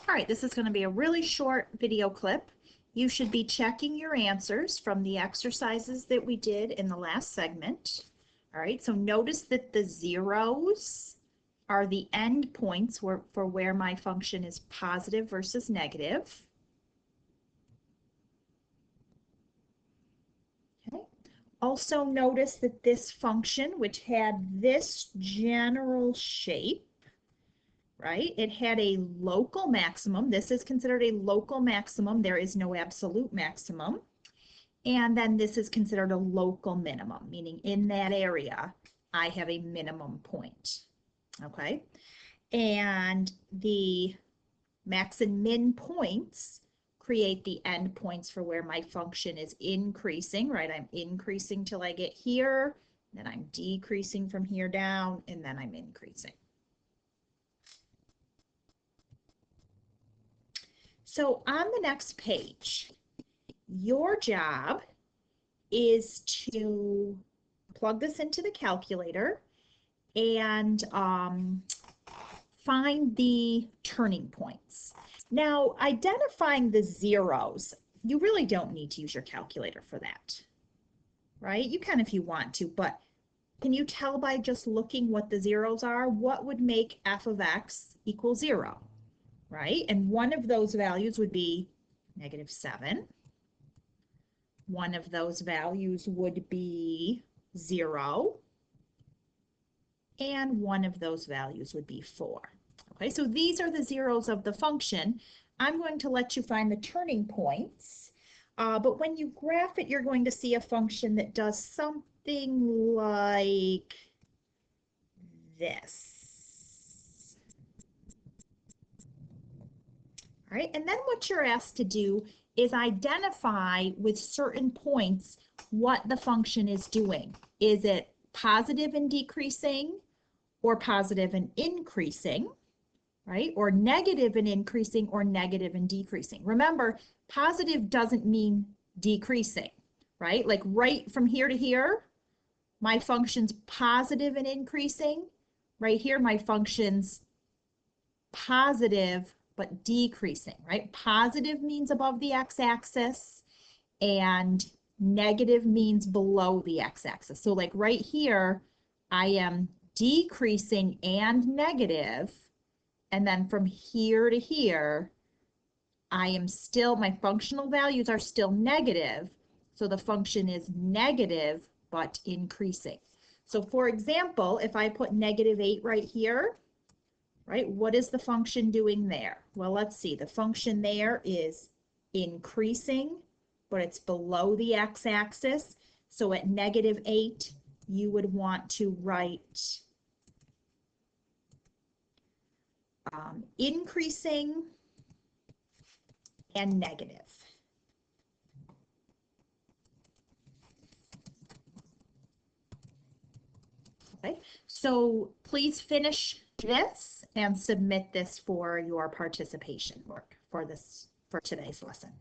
All right, this is going to be a really short video clip. You should be checking your answers from the exercises that we did in the last segment. All right, so notice that the zeros are the end points for where my function is positive versus negative. Okay. Also notice that this function, which had this general shape, right? It had a local maximum. This is considered a local maximum. There is no absolute maximum. And then this is considered a local minimum, meaning in that area, I have a minimum point. Okay. And the max and min points create the end points for where my function is increasing, right? I'm increasing till I get here, then I'm decreasing from here down, and then I'm increasing. So on the next page, your job is to plug this into the calculator and find the turning points. Now, identifying the zeros, you really don't need to use your calculator for that, right? You can if you want to, but can you tell by just looking what the zeros are? What would make f of x equal 0? Right? And one of those values would be -7. One of those values would be 0. And one of those values would be 4. Okay, so these are the zeros of the function. I'm going to let you find the turning points. But when you graph it, you're going to see a function that does something like this. All right, and then what you're asked to do is identify with certain points what the function is doing. Is it positive and decreasing, or positive and increasing, right? Or negative and increasing, or negative and decreasing. Remember, positive doesn't mean decreasing, right? Like right from here to here, my function's positive and increasing. Right here, my function's positive but decreasing, right? Positive means above the x-axis and negative means below the x-axis. So like right here, I am decreasing and negative, and then from here to here, I am still, my functional values are still negative, so the function is negative but increasing. So for example, if I put -8 right here, right? What is the function doing there? Well, let's see. The function there is increasing, but it's below the x-axis. So at -8, you would want to write increasing and negative. Okay, so please finish this and submit this for your participation work for today's lesson.